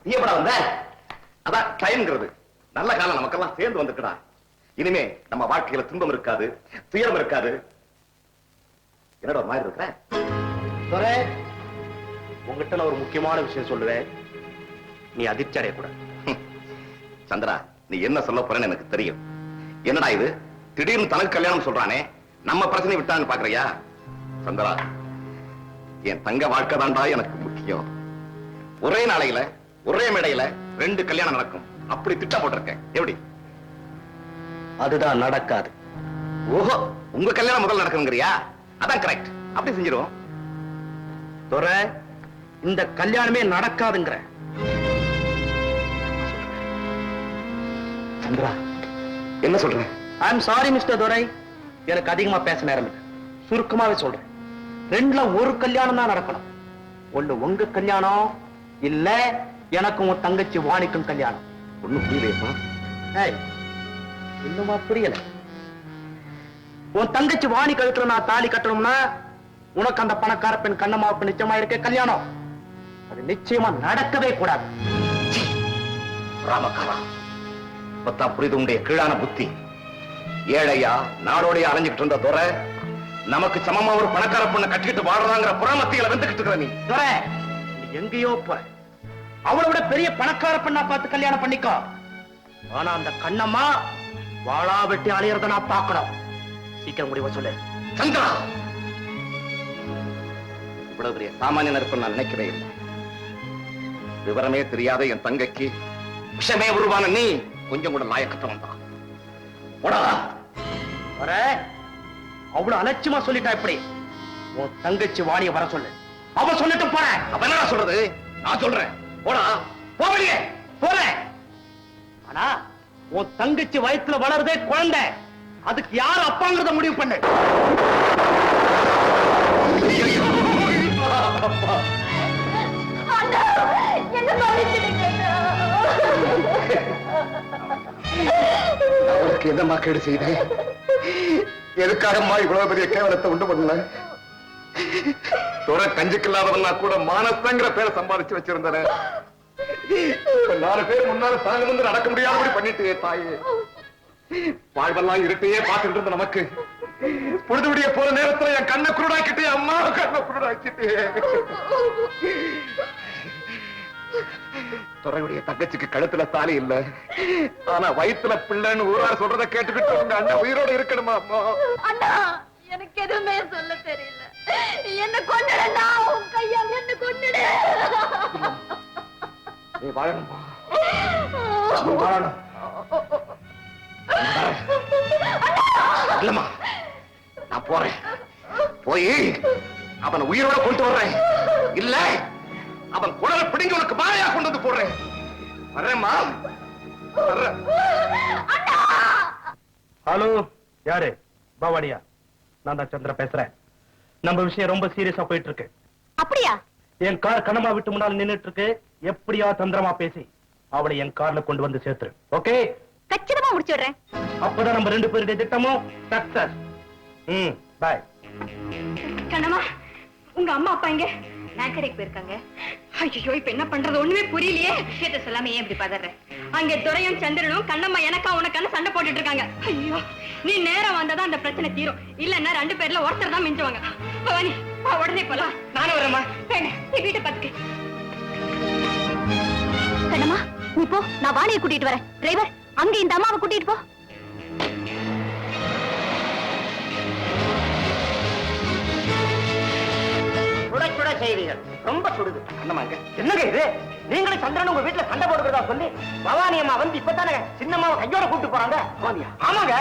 நீ எப்படா வந்த? அதான் டைம்ங்கிறது. நல்ல காலம் நமக்கெல்லாம் சேர்ந்து வந்துக்கடா. இனிமே நம்ம வாழ்க்கையில துன்பம் இருக்காது, துயரம் இருக்காது. என்னடா மாதிரி இருக்கிற? உங்ககிட்ட நான் ஒரு முக்கியமான விஷயம் சொல்லுவேன். நீ அதிர்ச்சி அடையக்கூடாது. சந்திரா, நீ என்ன சொல்ல போறேன்னு எனக்கு தெரியும். என்னடா இது திடீர்னு தனக்கு கல்யாணம் சொல்றானே, நம்ம பிரச்சனை விட்டான்னு பாக்குறியா? சந்திரா, என் தங்க வாழ்க்கை தாண்டா எனக்கு முக்கியம். ஒரே நாளையில ஒரே மேடையில 2 கல்யாணம் நடக்கும் அப்படி திட்டம் போட்டிருக்கேன். எப்படி? அதுதான் நடக்காது. ஓஹோ, உங்க கல்யாணம் முதல் நடக்குங்கிறியா? அதான் கரெக்ட். அப்படி செஞ்சிருவோம். துரை, இந்த கல்யாணமே நடக்காதுங்கிற. சந்திரா, என்ன சொல்ற? ஐ அம் சாரி மிஸ்டர் துரை, எனக்கு அதிகமா பேச நேரம் இல்லை. சுருக்கமாவே சொல்றேன். 2ல ஒரு கல்யாணம் தான் நடக்கணும். ஒண்ணு உங்க கல்யாணம், இல்ல எனக்கும் உன் தங்கச்சி வாணிக்கும் கல்யாணம். ஒண்ணும் புரியலையப்பா. இன்னுமா புரியல? உன் தங்கச்சி வாணி கழுத்துல நான் தாலி கட்டணும்னா உனக்கு அந்த பணக்கார பெண் கண்ணம்மாவுக்கு நிச்சயமா இருக்க கல்யாணம். அது நிச்சயமா நடக்கவே கூடாது. ராமக்காரா, பத்தா புரிது உடைய கீழான புத்தி. ஏழையா நாடோடைய அலைஞ்சுக்கிட்டு இருந்த துரை நமக்கு சமமா ஒரு பணக்கார பொண்ணை கட்டிக்கிட்டு வாழ்றாங்கிற புறமத்தியில வந்துகிட்டு இருக்கிற நீ துரை, நீ எங்கேயோ போற. அவளை விட பெரிய பணக்கார பெண்ணா பார்த்து கல்யாணம் பண்ணிக்கோ. ஆனா அந்த கண்ணம்மா வாழா வெட்டி அலையறத நான் பார்க்கணும். சீக்கிரம் முடிவை சொல்லு. சந்திரா, இவ்வளவு பெரிய சாமானியன் இருப்ப நான் நினைக்கவே இல்லை. விவரமே தெரியாத என் தங்கைக்கு விஷமே உருவான நீ கொஞ்சம் கூட லாயக்கத்தவன் தான். அவ்வளவு அலட்சியமா சொல்லிட்டா எப்படி? உன் தங்கச்சி வாணிய வர சொல்லு. அவ சொல்லிட்டு போறேன். அப்ப என்ன சொல்றது? நான் சொல்றேன். போடா, போவலியே போறேன். ஆனா உன் தங்கச்சி வயித்துல வளருதே குழந்தை, அதுக்கு யார் அப்பாங்கிறத முடிவு பண்ணு. அவளுக்கு என்னமா கேடு செய்தேன்? எதுக்காகமா இவ்வளவு பெரிய கேவலத்தை உண்டு பண்ணல? துறை கஞ்சிக்கு இல்லாதவன்னா கூட மானசங்கிற பேரை சம்பாதிச்சு வச்சிருந்தன. 4 பேர் முன்னால தாங்க வந்து நடக்க முடியாதபடி பண்ணிட்டே தாயே. வாழ்வெல்லாம் இருட்டையே பார்த்துட்டு இருந்த நமக்கு பொழுதுபடிய போற நேரத்துல என் கண்ணை குருடாக்கிட்டே, அம்மா கண்ணை குருடாக்கிட்டே. துறையுடைய தங்கச்சிக்கு கழுத்துல தாலி இல்ல, ஆனா வயிற்றுல பிள்ளைன்னு ஊரார் சொல்றத கேட்டுக்கிட்டு உங்க அண்ணன் உயிரோட இருக்கணுமா? அம்மா, அண்ணா, எனக்கு எதுவுமே சொல்ல தெரியல. என்ன கொன்னுடா, உன் கையால் என்ன கொன்னுடு. நீ வாழணுமா? நீ வாழணும். இல்லம்மா, நான் போறேன். போய் அவன் உயிரோட கொண்டு வர்றேன். இல்ல அவன் குடலை பிடிங்க உனக்கு மாலையா கொண்டு வந்து போடுறேன். வர்றேம்மா. ஹலோ, யாரு? பவானியா? நான் தான் சந்திர பேசுறேன். நம்ம விஷயம் ரொம்ப சீரியஸா போயிட்டு இருக்கு. அப்படியா? என் கார் கண்ணம்மா விட்டு முன்னால நின்னுட்டு இருக்கு. எப்படியா தந்திரமா பேசி அவளை என் கார்ல கொண்டு வந்து சேர்த்துரு. ஓகே? கச்சிதமா முடிச்சுடுறேன். அப்பதான் நம்ம 2 பேருடைய திட்டமும் சக்சஸ். பை. கண்ணம்மா, உங்க அம்மா அப்பா எங்க? நான் கடைக்கு போயிருக்காங்க. ஐயோ, இப்ப என்ன பண்றது ஒண்ணுமே புரியலையே. விஷயத்த சொல்லாம ஏன் இப்படி பதற? அங்க துரையும் சந்திரனும் கண்ணம்மா எனக்கா உனக்கான சண்டை போட்டுட்டு இருக்காங்க. ஐயோ, நீ நேரம் வந்தாதான் அந்த பிரச்சனை தீரும். இல்லன்னா 2 பேர்ல ஒருத்தர் தான் மிஞ்சுவாங்க. பவானி, உடனே போலாம். நானும் வரேம்மா. நீ வீட்டை பாத்துக்க. கண்ணம்மா, நீ போ, நான் வாணியை கூட்டிட்டு வரேன். டிரைவர், அங்க இந்த அம்மாவை கூட்டிட்டு போ. செய்திகள் ரொம்ப சுடுது. என்னங்க இது? நீங்களும் சந்திரன் உங்க வீட்டுல சண்டை போடுறதா சொல்லி பவானி அம்மா வந்து இப்பதானே சின்னம்மாவை கையோட கூப்பிட்டு போறாங்க. ஆமாங்க.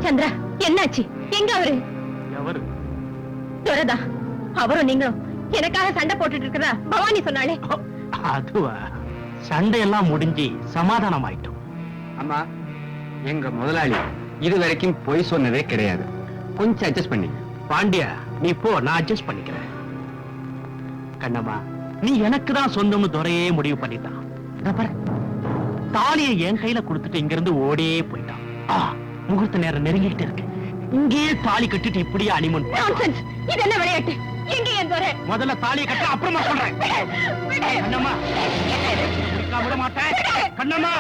சந்திரா, என்னாச்சு? எங்க அவரு? எவரு? துரைதா. அவரும் நீங்களும் எனக்காக சண்டை போட்டுட்டு இருக்கிறதா பவானி சொன்னாலே. அதுவா? சண்டையெல்லாம் முடிஞ்சு சமாதானம் ஆயிட்டோம். அம்மா, எங்க முதலாளி இதுவரைக்கும் பொய் சொன்னதே கிடையாது. கொஞ்சம் அட்ஜஸ்ட் பண்ணி. பாண்டியா, நீ போ, நான் அட்ஜஸ்ட் பண்ணிக்கிறேன். கண்ணம்மா, நீ எனக்கு தான் சொந்தம்னு துரையே முடிவு பண்ணிட்டான். இதோ பாரு, தாலியை என் கையில கொடுத்துட்டு இங்க இருந்து ஓடியே போயிட்டான். முகூர்த்த நேரம் நெருங்கிட்டு இருக்கு. இங்கேயே தாலி கட்டிட்டு இப்படியே அனிமன். இது என்ன விளையாட்டு? எங்க என் துரை? முதல்ல தாலியை கட்ட, அப்புறமா சொல்றேன். கண்ணம்மா, விட மாட்டேன். கண்ணம்மா,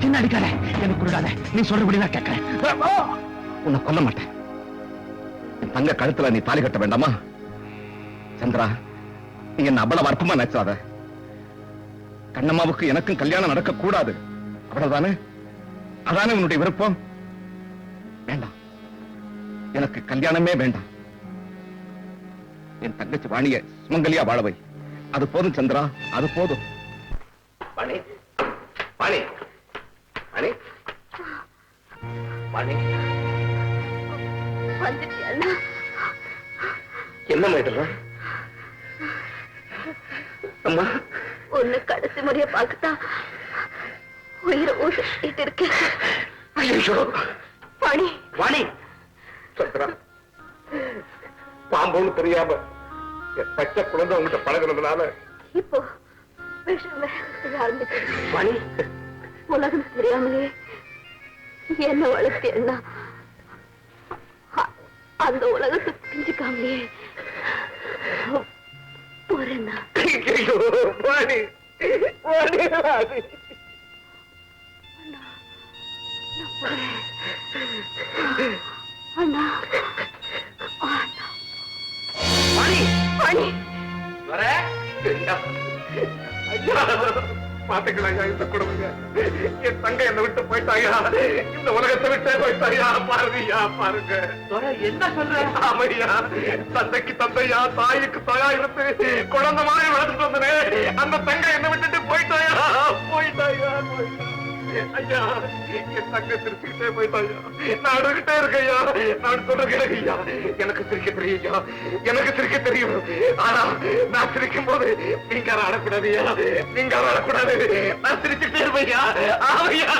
சின்ன அடிக்காத, எனக்கு கொடுக்காத. நீ சொல்றபடிதான் கேட்கிறேன். உன்னை கொல்ல மாட்டேன். என் தங்க கழுத்துல நீ தாலி கட்ட வேண்டாமா? சந்திரா, நீ என்ன அவ்வளவு அற்பமா நினைச்சாத. கண்ணம்மாவுக்கு எனக்கும் கல்யாணம் நடக்க கூடாது, அவ்வளவுதானே? அதானே உன்னுடைய விருப்பம்? வேண்டாம், எனக்கு கல்யாணமே வேண்டாம். என் தங்கச்சி வாணிய சுமங்கலியா வாழவை. அது போதும் சந்திரா, அது போதும். வாணி, வாணி, வாணி, வாணி, என்ன மேடம்? அம்மா, ஒண்ணு கடைசி முறைய பார்க்கத்தான் உயிரை ஊசிட்டு இருக்கேன். ஐயோ வாணி, வாணி, சந்திரா, பாம்புன்னு தெரியாம என் பச்சை குழந்தை உங்ககிட்ட பழகுறதுனால இப்போ விஷம் ஆரம்பிச்சு. வாணி, உலகம் தெரியாமலே என்ன வளர்த்தேன்னா அந்த உலகத்தை புரிஞ்சுக்காமலே போறேன்னா. வாணி, வாணி, வாணி. அண்ணா, வாணி, வாணி, வர பாத்துக்கலாம் ஐயா, இந்த குடும்பங்க. என் தங்க என்னை விட்டு போயிட்டாயா, இந்த உலகத்தை விட்டே போயிட்டாயா. பாருங்கய்யா, பாருங்க. என்ன சொல்ற? ஆமையா, தந்தைக்கு தந்தையா, தாய்க்கு தாயா இருந்து குழந்தை மாதிரி வளர்த்துட்டு வந்தனே, அந்த தங்க என்னை விட்டுட்டு போயிட்டாயா, போயிட்டாயா, போயிட்டா. ஐயா, என் தங்க சிரிச்சுக்கிட்டே போயிட்டாயா. நான் அழுகிட்டே இருக்கையா, நான் சொல்றேன் ஐயா, எனக்கு சிரிக்க தெரியுயா, எனக்கு சிரிக்க தெரியும். ஆனா நான் சிரிக்கும் போது நீங்க அழக்கூடாதுயா, நீங்க அழக்கூடாது. நான் சிரிச்சுட்டே இருப்பையா. ஆமையா,